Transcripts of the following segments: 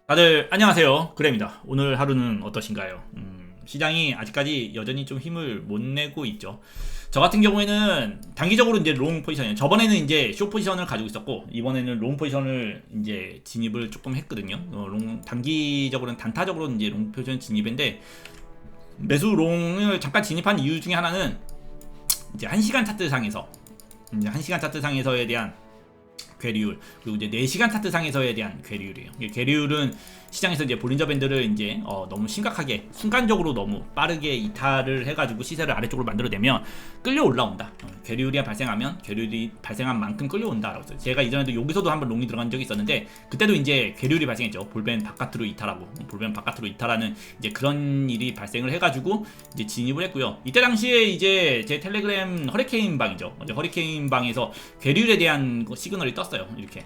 다들 안녕하세요. 그래입니다. 오늘 하루는 어떠신가요? 시장이 아직까지 여전히 좀 힘을 못 내고 있죠. 저 같은 경우에는 단기적으로 이제 롱 포지션이에요. 저번에는 이제 쇼 포지션을 가지고 있었고 이번에는 롱 포지션을 이제 진입을 조금 했거든요. 단기적으로는 단타적으로는 이제 롱 포지션 진입인데 매수 롱을 잠깐 진입한 이유 중에 하나는 이제 1시간 차트상에서 이제 1시간 차트상에서에 대한 괴리율, 그리고 이제 4시간 차트상에서에 대한 괴리율이에요. 괴리율은 시장에서 이제 볼린저 밴드를 이제 너무 심각하게 순간적으로 너무 빠르게 이탈을 해가지고 시세를 아래쪽으로 만들어내면 끌려 올라온다. 괴리율이 발생하면 괴리율이 발생한 만큼 끌려온다라고 했어요. 제가 이전에도 여기서도 한번 롱이 들어간 적이 있었는데 그때도 이제 괴리율이 발생했죠. 볼밴 바깥으로 이탈하고 볼밴 바깥으로 이탈하는 이제 그런 일이 발생을 해가지고 이제 진입을 했고요. 이때 당시에 이제 제 텔레그램 허리케인 방이죠. 허리케인 방에서 괴리율에 대한 시그널이 떴어요. 이렇게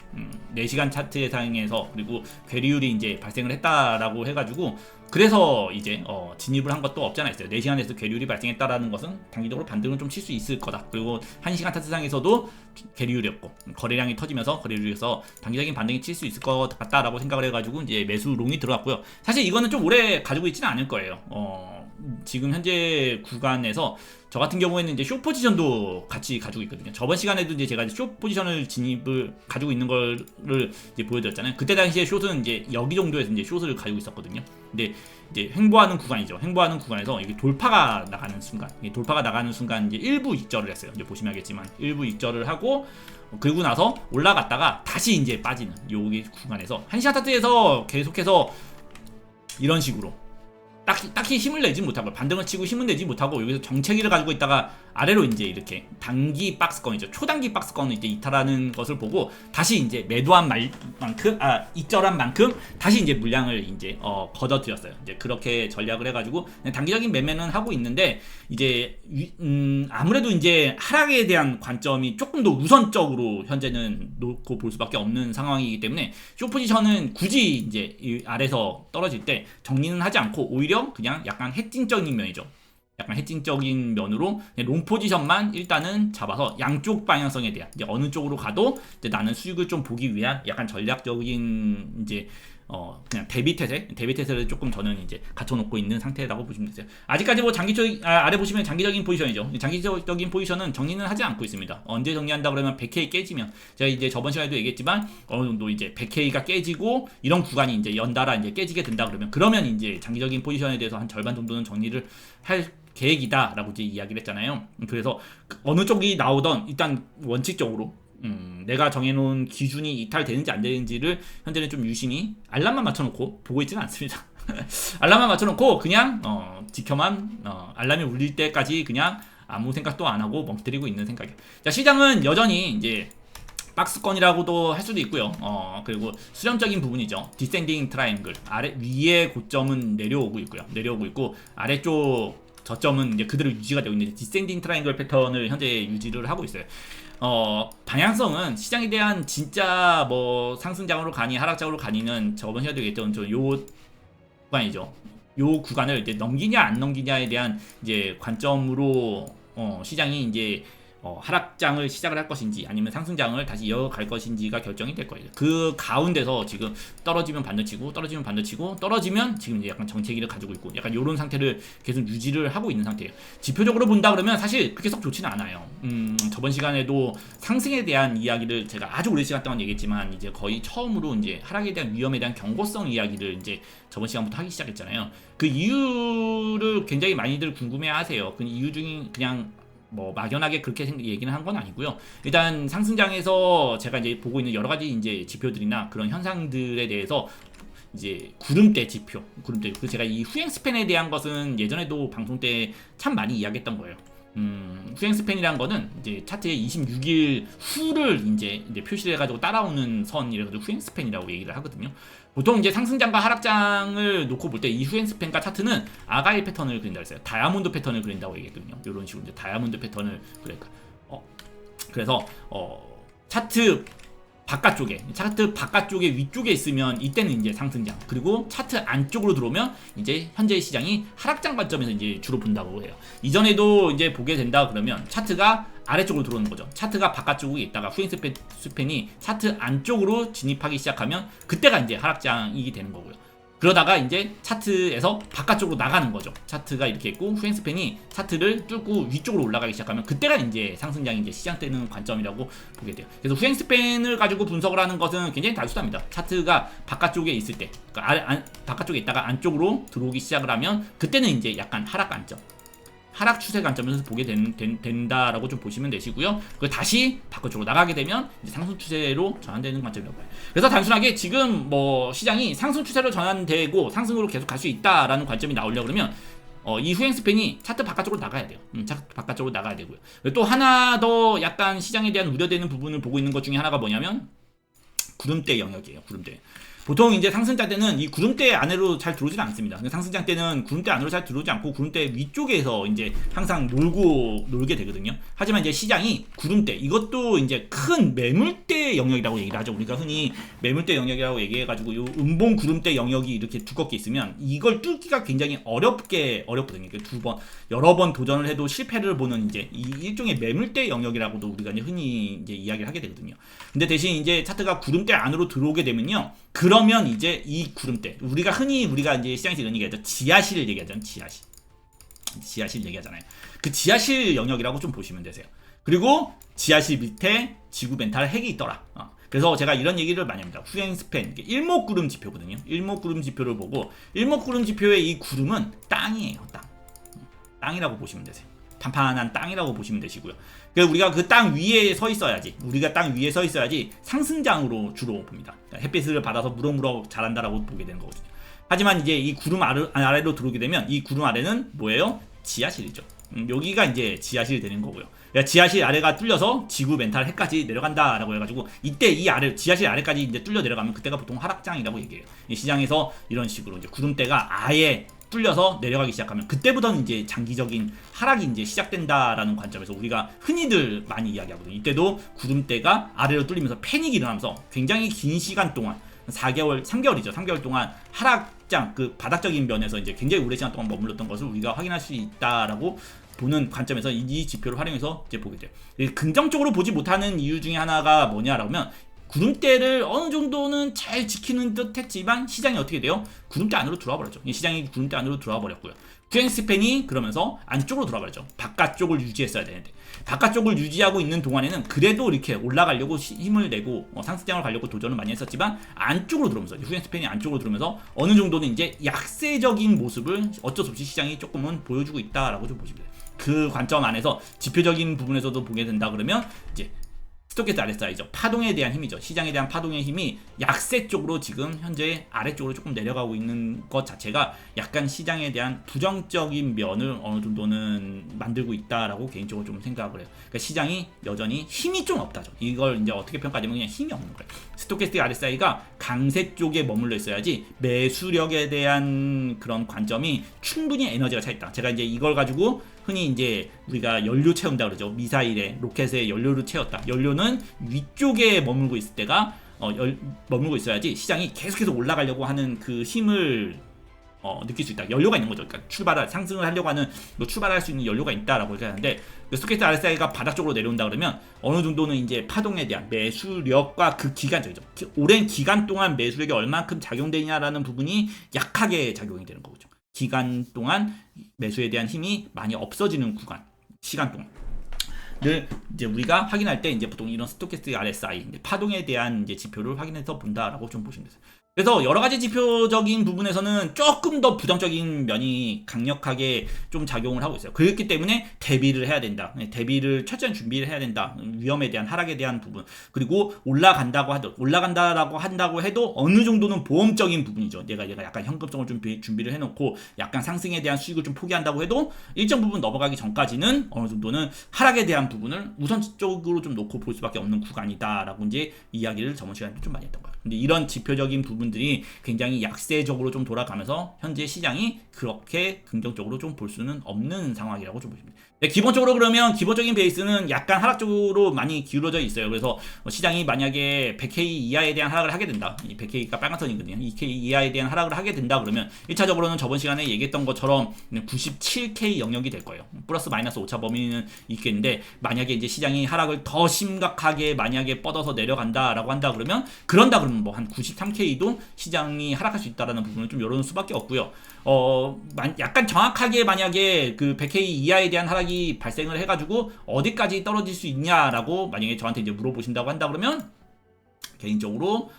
4시간 차트 상에서 그리고 괴리율이 이제 발생을 했다라고 해가지고 그래서 이제 진입을 한 것도 없지 않아 있어요. 4시간에서 괴리율이 발생했다라는 것은 단기적으로 반등을 좀 칠 수 있을 거다. 그리고 1시간 차트상에서도 괴리율이었고 거래량이 터지면서 거래율에서 단기적인 반등이 칠 수 있을 것 같다라고 생각을 해가지고 이제 매수 롱이 들어갔고요. 사실 이거는 좀 오래 가지고 있지는 않을 거예요. 지금 현재 구간에서 저 같은 경우에는 이제 쇼 포지션도 같이 가지고 있거든요. 저번 시간에도 이제 제가 쇼 포지션을 진입을 가지고 있는 거를 이제 보여드렸잖아요. 그때 당시에 숏은 이제 여기 정도에서 이제 숏을 가지고 있었거든요. 근데 이제 횡보하는 구간이죠. 횡보하는 구간에서 이게 돌파가 나가는 순간, 이제 일부 익절을 했어요. 이제 보시면 알겠지만 일부 익절을 하고 그리고 나서 올라갔다가 다시 이제 빠지는 여기 구간에서 1시간 차트에서 계속해서 이런 식으로 딱히 힘을 내지 못하고 반등을 치고 힘을 내지 못하고 여기서 정체기를 가지고 있다가 아래로 이제 이렇게 단기 박스권이죠. 초단기 박스권을 이제 이탈하는 것을 보고 다시 이제 매도한 만큼 익절한 만큼 다시 이제 물량을 이제 걷어들였어요. 이제 그렇게 전략을 해가지고 단기적인 매매는 하고 있는데 이제 아무래도 이제 하락에 대한 관점이 조금 더 우선적으로 현재는 놓고 볼 수밖에 없는 상황이기 때문에 쇼 포지션은 굳이 이제 이 아래서 떨어질 때 정리는 하지 않고 오히려 그냥 약간 해칭적인 면이죠. 약간 해칭적인 면으로 롱 포지션만 일단은 잡아서 양쪽 방향성에 대한 이제 어느 쪽으로 가도 이제 나는 수익을 좀 보기 위한 약간 전략적인 이제 그냥 대비 태세를 조금 저는 이제 갖춰놓고 있는 상태라고 보시면 되세요. 아직까지 뭐 아래 보시면 장기적인 포지션이죠. 장기적인 포지션은 정리는 하지 않고 있습니다. 언제 정리한다 그러면 100K 깨지면 제가 이제 저번 시간에도 얘기했지만 어느 정도 이제 100K가 깨지고 이런 구간이 이제 연달아 이제 깨지게 된다 그러면 이제 장기적인 포지션에 대해서 한 절반 정도는 정리를 할 계획이다라고 이제 이야기를 했잖아요. 그래서 어느 쪽이 나오던 일단 원칙적으로 내가 정해놓은 기준이 이탈되는지 안 되는지를 현재는 좀 유심히 알람만 맞춰놓고 보고 있지는 않습니다. 알람만 맞춰놓고 그냥 지켜만 알람이 울릴 때까지 그냥 아무 생각도 안 하고 멍때리고 있는 생각이에요. 자, 시장은 여전히 이제 박스권이라고도 할 수도 있고요. 그리고 수렴적인 부분이죠. 디센딩 트라이앵글 아래 위에 고점은 내려오고 있고요. 내려오고 있고 아래쪽 저점은 이제 그대로 유지가 되고 있는데 디센딩 트라이앵글 패턴을 현재 유지를 하고 있어요. 방향성은 시장에 대한 진짜 뭐 상승장으로 가니 하락장으로 가니는 저번 시간에도 얘기했던 요 구간이죠. 요 구간을 이제 넘기냐 안 넘기냐에 대한 이제 관점으로 시장이 이제 하락장을 시작을 할 것인지 아니면 상승장을 다시 이어갈 것인지가 결정이 될 거예요. 그 가운데서 지금 떨어지면 반등치고 떨어지면 지금 이제 약간 정체기를 가지고 있고 약간 이런 상태를 계속 유지를 하고 있는 상태예요. 지표적으로 본다 그러면 사실 그렇게 썩 좋지는 않아요. 저번 시간에도 상승에 대한 이야기를 제가 아주 오랜 시간 동안 얘기했지만 이제 거의 처음으로 이제 하락에 대한 위험에 대한 경고성 이야기를 이제 저번 시간부터 하기 시작했잖아요. 그 이유를 굉장히 많이들 궁금해하세요. 그 이유 중에 그냥 뭐 막연하게 그렇게 얘기는 한 건 아니고요. 일단 상승장에서 제가 이제 보고 있는 여러 가지 이제 지표들이나 그런 현상들에 대해서 이제 구름대 지표, 그리고 제가 이 후행 스팬에 대한 것은 예전에도 방송 때 참 많이 이야기했던 거예요. 후행 스팬이란 거는 이제 차트에 26일 후를 이제 표시를 해가지고 따라오는 선이라서 후행 스팬이라고 얘기를 하거든요. 보통 이제 상승장과 하락장을 놓고 볼 때 이 후행 스팬과 차트는 아가일 패턴을 그린다고 했어요. 다이아몬드 패턴을 그린다고 얘기했거든요. 이런 식으로 이제 다이아몬드 패턴을 그러니까 그래서 차트 바깥쪽에, 차트 바깥쪽에 위쪽에 있으면 이때는 이제 상승장, 그리고 차트 안쪽으로 들어오면 이제 현재 시장이 하락장 관점에서 이제 주로 본다고 해요. 이전에도 이제 보게 된다 그러면 차트가 아래쪽으로 들어오는 거죠. 차트가 바깥쪽에 있다가 후행 스팬이 차트 안쪽으로 진입하기 시작하면 그때가 이제 하락장이 되는 거고요. 그러다가 이제 차트에서 바깥쪽으로 나가는 거죠. 차트가 이렇게 있고 후행 스팬이 차트를 뚫고 위쪽으로 올라가기 시작하면 그때가 이제 상승장이 이제 시작되는 관점이라고 보게 돼요. 그래서 후행 스팬을 가지고 분석을 하는 것은 굉장히 단순합니다. 차트가 바깥쪽에 있을 때, 그러니까 바깥쪽에 있다가 안쪽으로 들어오기 시작을 하면 그때는 이제 약간 하락 관점, 하락 추세 관점에서 보게 된다라고 좀 보시면 되시고요. 그 다시 바깥쪽으로 나가게 되면 이제 상승 추세로 전환되는 관점이라고 봐요. 그래서 단순하게 지금 뭐 시장이 상승 추세로 전환되고 상승으로 계속 갈 수 있다라는 관점이 나오려 그러면 이 후행 스팬이 차트 바깥쪽으로 나가야 돼요. 차트 바깥쪽으로 나가야 되고요. 또 하나 더 약간 시장에 대한 우려되는 부분을 보고 있는 것 중에 하나가 뭐냐면 구름대 영역이에요. 구름대. 보통 이제 상승장 때는 이 구름대 안으로 잘 들어오지는 않습니다. 상승장 때는 구름대 안으로 잘 들어오지 않고 구름대 위쪽에서 이제 항상 놀게 되거든요. 하지만 이제 시장이 구름대, 이것도 이제 큰 매물대 영역이라고 얘기를 하죠. 우리가 흔히 매물대 영역이라고 얘기해가지고 요 음봉 구름대 영역이 이렇게 두껍게 있으면 이걸 뚫기가 굉장히 어렵거든요. 여러 번 도전을 해도 실패를 보는 이제 이 일종의 매물대 영역이라고도 우리가 이제 흔히 이제 이야기를 하게 되거든요. 근데 대신 이제 차트가 구름대 안으로 들어오게 되면요. 그러면 이제 이 구름대, 우리가 이제 시장에서 이런 얘기하죠. 지하실 얘기하잖아요. 지하실 얘기하잖아요. 그 지하실 영역이라고 좀 보시면 되세요. 그리고 지하실 밑에 지구 멘탈 핵이 있더라. 그래서 제가 이런 얘기를 많이 합니다. 후행 스팬, 일목구름 지표거든요. 일목구름 지표를 보고 일목구름 지표의 이 구름은 땅이에요. 땅이라고 보시면 되세요. 판판한 땅이라고 보시면 되시고요. 그래서 우리가 그 땅 위에 서 있어야지, 상승장으로 주로 봅니다. 그러니까 햇빛을 받아서 무럭무럭 자란다라고 보게 되는 거거든요. 하지만 이제 이 구름 아래로 들어오게 되면 이 구름 아래는 뭐예요? 지하실이죠. 여기가 이제 지하실이 되는 거고요. 그러니까 지하실 아래가 뚫려서 지구 멘탈 해까지 내려간다라고 해가지고 이때 이 아래 지하실 아래까지 이제 뚫려 내려가면 그때가 보통 하락장이라고 얘기해요. 이 시장에서 이런 식으로 이제 구름대가 아예 뚫려서 내려가기 시작하면 그때부터는 이제 장기적인 하락이 이제 시작된다라는 관점에서 우리가 흔히들 많이 이야기하거든요. 이때도 구름대가 아래로 뚫리면서 패닉이 일어나면서 굉장히 긴 시간 동안 3개월이죠. 3개월 동안 하락장, 그 바닥적인 면에서 이제 굉장히 오랜 시간 동안 머물렀던 것을 우리가 확인할 수 있다라고 보는 관점에서 이 지표를 활용해서 이제 보게 돼요. 긍정적으로 보지 못하는 이유 중에 하나가 뭐냐라면 구름대를 어느 정도는 잘 지키는 듯 했지만 시장이 어떻게 돼요? 구름대 안으로 들어와 버렸죠. 시장이 구름대 안으로 들어와 버렸고요. 후행 스팬이 그러면서 안쪽으로 들어와 버렸죠. 바깥쪽을 유지했어야 되는데 바깥쪽을 유지하고 있는 동안에는 그래도 이렇게 올라가려고 힘을 내고 상승장을 가려고 도전을 많이 했었지만 안쪽으로 들어오면서 후행 스팬이 안쪽으로 들어오면서 어느 정도는 이제 약세적인 모습을 어쩔 수 없이 시장이 조금은 보여주고 있다라고 좀 보시면 돼요. 그 관점 안에서 지표적인 부분에서도 보게 된다 그러면 이제 스토캐스틱 RSI죠. 파동에 대한 힘이죠. 시장에 대한 파동의 힘이 약세 쪽으로 지금 현재 아래쪽으로 조금 내려가고 있는 것 자체가 약간 시장에 대한 부정적인 면을 어느 정도는 만들고 있다라고 개인적으로 좀 생각을 해요. 그러니까 시장이 여전히 힘이 좀 없다죠. 이걸 이제 어떻게 평가하냐면 그냥 힘이 없는 거예요. 스토캐스틱 RSI가 강세 쪽에 머물러 있어야지 매수력에 대한 그런 관점이 충분히 에너지가 차 있다. 제가 이제 이걸 가지고 흔히 이제 우리가 연료 채운다 그러죠. 미사일에 로켓에 연료를 채웠다. 연료는 위쪽에 머물고 있을 때가 머물고 있어야지 시장이 계속해서 올라가려고 하는 그 힘을 느낄 수 있다. 연료가 있는 거죠. 그러니까 상승을 하려고 하는 출발할 수 있는 연료가 있다라고 얘기하는데 스토캐스틱 RSI가 바닥 쪽으로 내려온다 그러면 어느 정도는 이제 파동에 대한 매수력과 그 기간적이죠. 오랜 기간 동안 매수력이 얼만큼 작용되냐라는 부분이 약하게 작용이 되는 거죠. 기간 동안 매수에 대한 힘이 많이 없어지는 구간, 시간 동안. 늘 이제 우리가 확인할 때 이제 보통 이런 스토캐스틱 RSI, 파동에 대한 이제 지표를 확인해서 본다라고 좀 보시면 되세요. 그래서 여러 가지 지표적인 부분에서는 조금 더 부정적인 면이 강력하게 좀 작용을 하고 있어요. 그렇기 때문에 대비를 해야 된다. 대비를 철저히 준비를 해야 된다. 위험에 대한 하락에 대한 부분. 그리고 올라간다라고 한다고 해도 어느 정도는 보험적인 부분이죠. 내가 약간 현금성을 좀 준비를 해놓고 약간 상승에 대한 수익을 좀 포기한다고 해도 일정 부분 넘어가기 전까지는 어느 정도는 하락에 대한 부분을 우선적으로 좀 놓고 볼 수밖에 없는 구간이다라고 이제 이야기를 저번 시간에 좀 많이 했던 거예요. 근데 이런 지표적인 부분 부분들이 굉장히 약세적으로 좀 돌아가면서 현재 시장이 그렇게 긍정적으로 좀 볼 수는 없는 상황이라고 좀 보십니다. 네, 기본적으로 그러면 기본적인 베이스는 약간 하락 쪽으로 많이 기울어져 있어요. 그래서 시장이 만약에 100K 이하에 대한 하락을 하게 된다. 이 100K가 빨간 선이거든요. 2K 이하에 대한 하락을 하게 된다 그러면 1차적으로는 저번 시간에 얘기했던 것처럼 97K 영역이 될 거예요. 플러스 마이너스 오차 범위는 있겠는데 만약에 이제 시장이 하락을 더 심각하게 만약에 뻗어서 내려간다라고 한다 그러면 뭐 한 93K도 시장이 하락할 수 있다라는 부분을 좀 열어놓을 수밖에 없고요. 약간 정확하게 만약에 그 100K 이하에 대한 하락이 발생을 해가지고 어디까지 떨어질 수 있냐라고 만약에 저한테 이제 물어보신다고 한다 그러면 개인적으로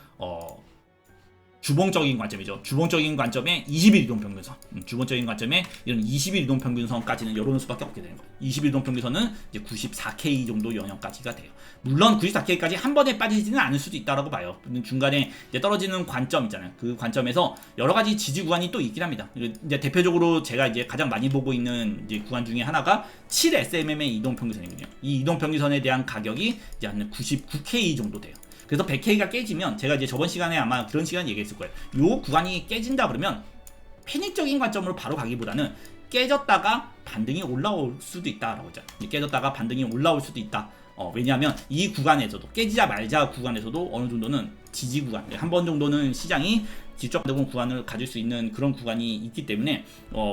주봉적인 관점이죠. 주봉적인 관점에 20일 이동평균선, 주봉적인 관점에 이런 20일 이동평균선까지는 열어놓을 수밖에 없게 되는 거예요. 20일 이동평균선은 이제 94K 정도 영역까지가 돼요. 물론 94K까지 한 번에 빠지지는 않을 수도 있다라고 봐요. 중간에 이제 떨어지는 관점 있잖아요. 그 관점에서 여러 가지 지지 구간이 또 있긴 합니다. 이제 대표적으로 제가 이제 가장 많이 보고 있는 이제 구간 중에 하나가 7SMM의 이동평균선이거든요. 이 이동평균선에 대한 가격이 이제 한 99K 정도 돼요. 그래서 100K가 깨지면 제가 이제 저번 시간에 아마 그런 시간 얘기했을 거예요. 요 구간이 깨진다 그러면 패닉적인 관점으로 바로 가기보다는 깨졌다가 반등이 올라올 수도 있다라고 하죠. 깨졌다가 반등이 올라올 수도 있다. 왜냐하면 이 구간에서도 깨지자 말자 구간에서도 어느 정도는 지지 구간, 한 번 정도는 시장이 지적 반등 구간을 가질 수 있는 그런 구간이 있기 때문에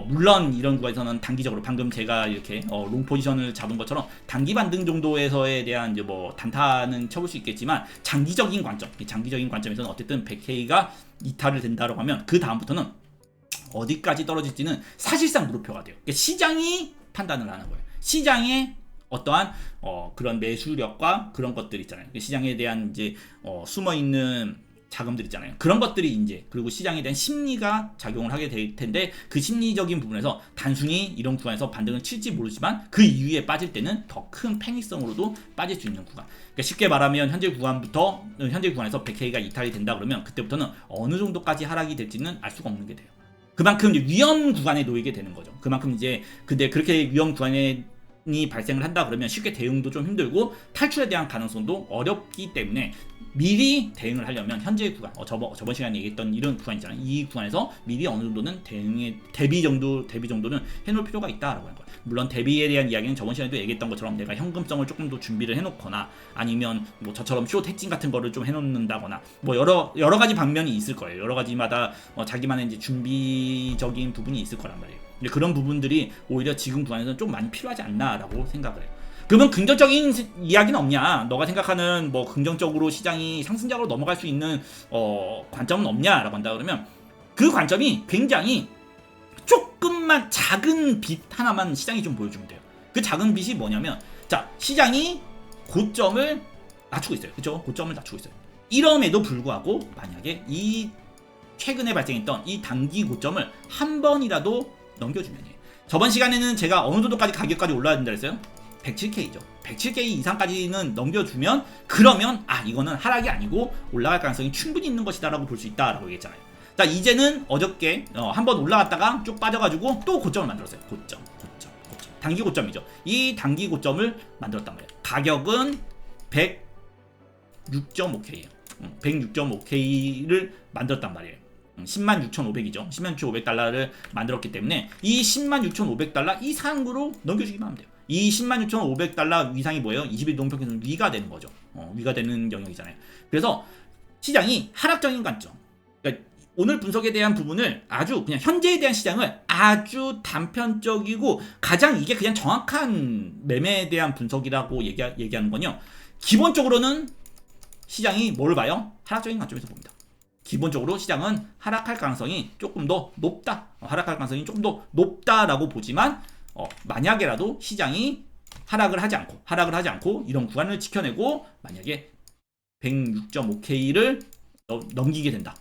물론 이런 구간에서는 단기적으로 방금 제가 이렇게 롱 포지션을 잡은 것처럼 단기 반등 정도에서에 대한 이제 뭐 단타는 쳐볼 수 있겠지만 장기적인 관점에서는 어쨌든 100K가 이탈을 된다라고 하면 그 다음부터는 어디까지 떨어질지는 사실상 물음표가 돼요. 그러니까 시장이 판단을 하는 거예요. 시장의 어떠한 그런 매수력과 그런 것들 있잖아요. 시장에 대한 이제 숨어 있는 자금들 있잖아요. 그런 것들이 이제 그리고 시장에 대한 심리가 작용을 하게 될 텐데 그 심리적인 부분에서 단순히 이런 구간에서 반등을 칠지 모르지만 그 이후에 빠질 때는 더 큰 패닉성으로도 빠질 수 있는 구간. 그러니까 쉽게 말하면 현재 구간에서 100K가 이탈이 된다 그러면 그때부터는 어느 정도까지 하락이 될지는 알 수가 없는 게 돼요. 그만큼 이제 위험 구간에 놓이게 되는 거죠. 그만큼 이제 근데 그렇게 위험 구간에 발생을 한다 그러면 쉽게 대응도 좀 힘들고 탈출에 대한 가능성도 어렵기 때문에 미리 대응을 하려면 현재 구간, 저번 시간에 얘기했던 이런 구간 있잖아요. 이 구간에서 미리 어느 정도는 대비 정도는 해놓을 필요가 있다라고 하는 거예요. 물론 대비에 대한 이야기는 저번 시간에도 얘기했던 것처럼 내가 현금성을 조금 더 준비를 해놓거나 아니면 뭐 저처럼 숏 해칭 같은 거를 좀 해놓는다거나 뭐 여러 가지 방면이 있을 거예요. 여러 가지마다 자기만의 이제 준비적인 부분이 있을 거란 말이에요. 그런 부분들이 오히려 지금 구간에서는 좀 많이 필요하지 않나라고 생각을 해요. 그러면 긍정적인 이야기는 없냐? 너가 생각하는 뭐 긍정적으로 시장이 상승작으로 넘어갈 수 있는 관점은 없냐라고 한다 그러면 그 관점이 굉장히 조금만 작은 빛 하나만 시장이 좀 보여주면 돼요. 그 작은 빛이 뭐냐면 자 시장이 고점을 낮추고 있어요. 그렇죠? 고점을 낮추고 있어요. 이럼에도 불구하고 만약에 이 최근에 발생했던 이 단기 고점을 한 번이라도 넘겨주면 해요. 저번 시간에는 제가 어느 정도까지 가격까지 올라야 된다 했어요? 107K죠. 107K 이상까지는 넘겨주면 그러면 이거는 하락이 아니고 올라갈 가능성이 충분히 있는 것이다라고 볼 수 있다라고 얘기했잖아요. 자 이제는 어저께 한번 올라갔다가 쭉 빠져가지고 또 고점을 만들었어요. 고점. 단기 고점이죠. 이 단기 고점을 만들었단 말이에요. 가격은 106.5K예요. 106.5K를 만들었단 말이에요. 106,500이죠. 106,500달러를 만들었기 때문에 이 106,500달러 이상으로 넘겨주기만 하면 돼요. 이 106,500달러 위상이 뭐예요? 20일 동평균선 위가 되는 거죠. 위가 되는 영역이잖아요. 그래서 시장이 하락적인 관점. 그러니까 오늘 분석에 대한 부분을 아주 그냥 현재에 대한 시장을 아주 단편적이고 가장 이게 그냥 정확한 매매에 대한 분석이라고 얘기하는 건요. 기본적으로는 시장이 뭘 봐요? 하락적인 관점에서 봅니다. 기본적으로 시장은 하락할 가능성이 조금 더 높다. 하락할 가능성이 조금 더 높다라고 보지만 만약에라도 시장이 하락을 하지 않고 이런 구간을 지켜내고 만약에 106.5K를 넘기게 된다.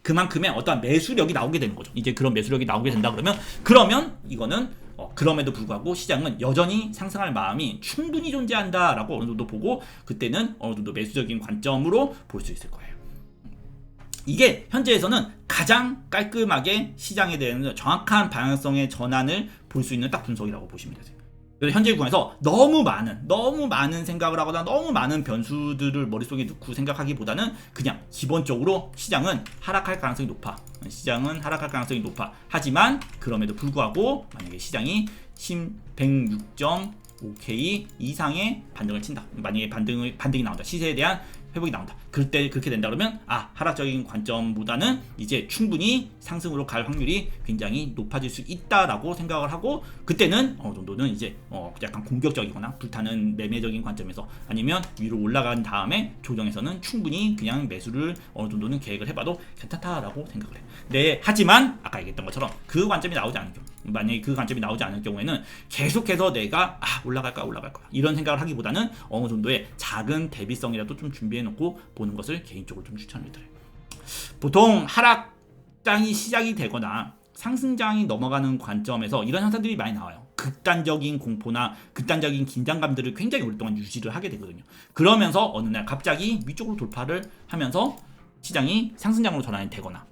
그만큼의 어떠한 매수력이 나오게 되는 거죠. 이제 그런 매수력이 나오게 된다 그러면 이거는 그럼에도 불구하고 시장은 여전히 상승할 마음이 충분히 존재한다라고 어느 정도 보고 그때는 어느 정도 매수적인 관점으로 볼 수 있을 거예요. 이게 현재에서는 가장 깔끔하게 시장에 대한 정확한 방향성의 전환을 볼 수 있는 딱 분석이라고 보시면 되세요. 그래서 현재 구간에서 너무 많은 생각을 하거나 너무 많은 변수들을 머릿속에 넣고 생각하기보다는 그냥 기본적으로 시장은 하락할 가능성이 높아. 시장은 하락할 가능성이 높아. 하지만 그럼에도 불구하고 만약에 시장이 106.5K 이상의 반등을 친다. 만약에 반등이 나온다. 시세에 대한 회복이 나온다. 그때 그렇게 된다 그러면 하락적인 관점보다는 이제 충분히 상승으로 갈 확률이 굉장히 높아질 수 있다라고 생각을 하고, 그때는 어느 정도는 이제 약간 공격적이거나 불타는 매매적인 관점에서 아니면 위로 올라간 다음에 조정에서는 충분히 그냥 매수를 어느 정도는 계획을 해봐도 괜찮다라고 생각을 해요. 네, 하지만 아까 얘기했던 것처럼 그 관점이 나오지 않은 경우, 만약에 그 관점이 나오지 않을 경우에는 계속해서 내가 올라갈 거야 이런 생각을 하기보다는 어느 정도의 작은 대비성이라도 좀 준비해놓고 보는 것을 개인적으로 좀 추천을 드려요. 보통 하락장이 시작이 되거나 상승장이 넘어가는 관점에서 이런 현상들이 많이 나와요. 극단적인 공포나 극단적인 긴장감들을 굉장히 오랫동안 유지를 하게 되거든요. 그러면서 어느 날 갑자기 위쪽으로 돌파를 하면서 시장이 상승장으로 전환이 되거나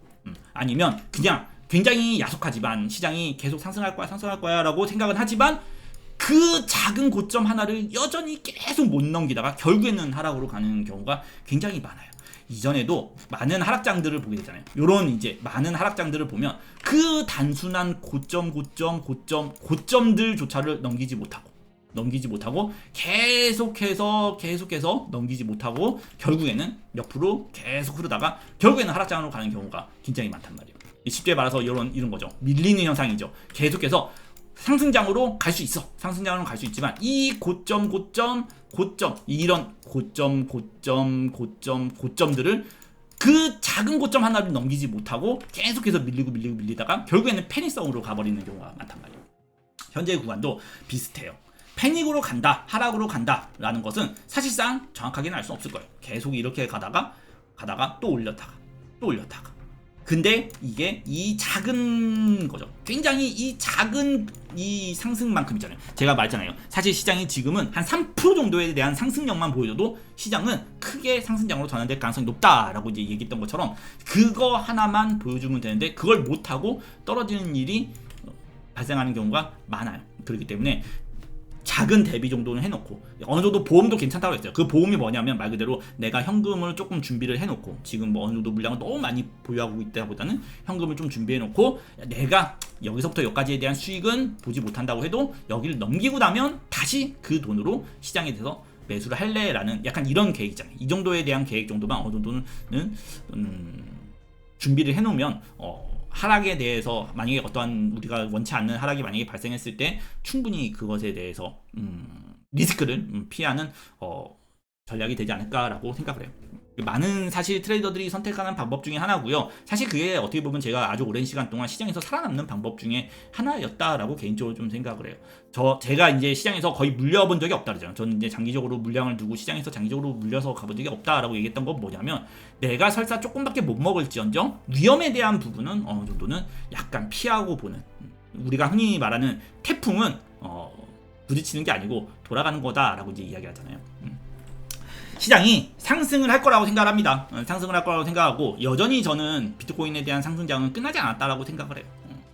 아니면 그냥 굉장히 야속하지만 시장이 계속 상승할 거야 라고 생각은 하지만 그 작은 고점 하나를 여전히 계속 못 넘기다가 결국에는 하락으로 가는 경우가 굉장히 많아요. 이전에도 많은 하락장들을 보게 되잖아요. 요런 이제 많은 하락장들을 보면 그 단순한 고점들조차를 넘기지 못하고 계속해서 넘기지 못하고 결국에는 옆으로 계속 흐르다가 결국에는 하락장으로 가는 경우가 굉장히 많단 말이에요. 쉽게 말해서 이런 거죠. 밀리는 현상이죠. 계속해서 상승장으로 갈 수 있어. 상승장으로 갈 수 있지만 이 이런 고점들을 그 작은 고점 하나를 넘기지 못하고 계속해서 밀리다가 결국에는 패닉성으로 가버리는 경우가 많단 말이에요. 현재 구간도 비슷해요. 패닉으로 간다, 하락으로 간다 라는 것은 사실상 정확하게는 알 수 없을 거예요. 계속 이렇게 가다가 또 올렸다가 근데 이게 이 작은 거죠. 굉장히 이 작은 이 상승만큼 있잖아요. 제가 말했잖아요. 사실 시장이 지금은 한 3% 정도에 대한 상승력만 보여줘도 시장은 크게 상승장으로 전환될 가능성이 높다라고 이제 얘기했던 것처럼 그거 하나만 보여주면 되는데 그걸 못하고 떨어지는 일이 발생하는 경우가 많아요. 그렇기 때문에 작은 대비 정도는 해놓고 어느 정도 보험도 괜찮다고 했어요. 그 보험이 뭐냐면 말 그대로 내가 현금을 조금 준비를 해놓고 지금 뭐 어느 정도 물량을 너무 많이 보유하고 있다보다는 현금을 좀 준비해놓고 내가 여기서부터 여기까지에 대한 수익은 보지 못한다고 해도 여기를 넘기고 나면 다시 그 돈으로 시장에 대해서 매수를 할래라는 약간 이런 계획이잖아요. 이 정도에 대한 계획 정도만 어느 정도는 준비를 해놓으면 하락에 대해서 만약에 어떠한 우리가 원치 않는 하락이 만약에 발생했을 때 충분히 그것에 대해서 리스크를 피하는 전략이 되지 않을까라고 생각을 해요. 많은 사실 트레이더들이 선택하는 방법 중에 하나고요. 사실 그게 어떻게 보면 제가 아주 오랜 시간 동안 시장에서 살아남는 방법 중에 하나였다라고 개인적으로 좀 생각을 해요. 제가 이제 시장에서 거의 물려본 적이 없다 그러잖아요. 저는 이제 장기적으로 물량을 두고 시장에서 장기적으로 물려서 가본 적이 없다라고 얘기했던 건 뭐냐면 내가 설사 조금밖에 못 먹을지언정 위험에 대한 부분은 어느 정도는 약간 피하고 보는, 우리가 흔히 말하는 태풍은 부딪히는 게 아니고 돌아가는 거다라고 이제 이야기하잖아요. 시장이 상승을 할 거라고 생각을 합니다. 상승을 할 거라고 생각하고 여전히 저는 비트코인에 대한 상승장은 끝나지 않았다라고 생각을 해요.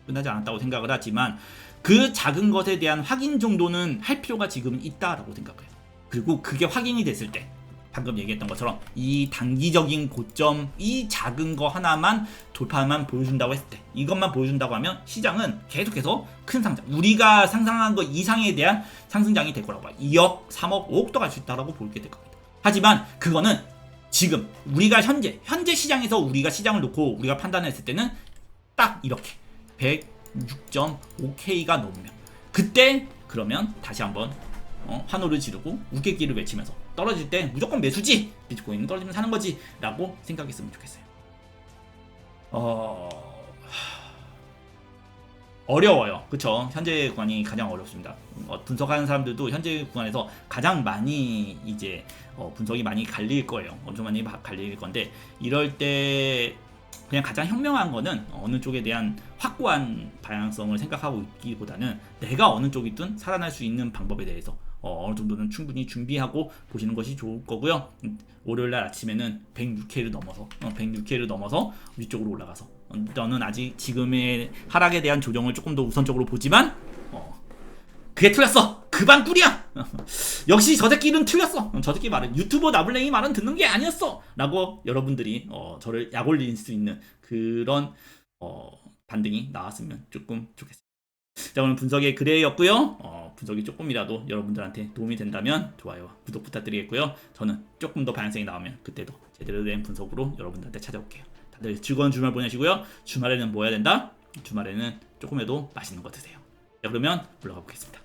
끝나지 않았다고 생각을 하지만 그 작은 것에 대한 확인 정도는 할 필요가 지금은 있다라고 생각해요. 그리고 그게 확인이 됐을 때 방금 얘기했던 것처럼 이 단기적인 고점, 이 작은 거 하나만 돌파만 보여준다고 했을 때, 이것만 보여준다고 하면 시장은 계속해서 큰 상장, 우리가 상상한 거 이상에 대한 상승장이 될 거라고 봐요. 2억, 3억, 5억도 갈 수 있다라고 보게 될 겁니다. 하지만 그거는 지금 우리가 현재 시장에서 우리가 시장을 놓고 우리가 판단했을 때는 딱 이렇게 106.5K가 넘으면 그때 그러면 다시 한번 환호를 지르고 우객기를 외치면서 떨어질 때 무조건 매수지, 비트코인은 떨어지면 사는 거지 라고 생각했으면 좋겠어요. 어려워요. 그쵸? 현재 구간이 가장 어렵습니다. 분석하는 사람들도 현재 구간에서 가장 많이 이제 분석이 많이 갈릴 거예요. 엄청 많이 갈릴 건데 이럴 때 그냥 가장 현명한 거는 어느 쪽에 대한 확고한 방향성을 생각하고 있기보다는 내가 어느 쪽이든 살아날 수 있는 방법에 대해서 어느 정도는 충분히 준비하고 보시는 것이 좋을 거고요. 월요일날 아침에는 106K를 넘어서 위쪽으로 올라가서 저는 아직 지금의 하락에 대한 조정을 조금 더 우선적으로 보지만 그게 틀렸어. 그 그반꿀이야. 역시 저 새끼는 틀렸어. 저 새끼 말은 유튜버 나블랭이 말은 듣는 게 아니었어 라고 여러분들이 저를 약올릴 수 있는 그런 반등이 나왔으면 조금 좋겠습니다. 자, 오늘 분석의 그레이였고요. 분석이 조금이라도 여러분들한테 도움이 된다면 좋아요, 구독 부탁드리겠고요. 저는 조금 더 방향성이 나오면 그때도 제대로 된 분석으로 여러분들한테 찾아올게요. 다들 즐거운 주말 보내시고요. 주말에는 뭐 해야 된다? 주말에는 조금이라도 맛있는 거 드세요. 자, 그러면 올라가 보겠습니다.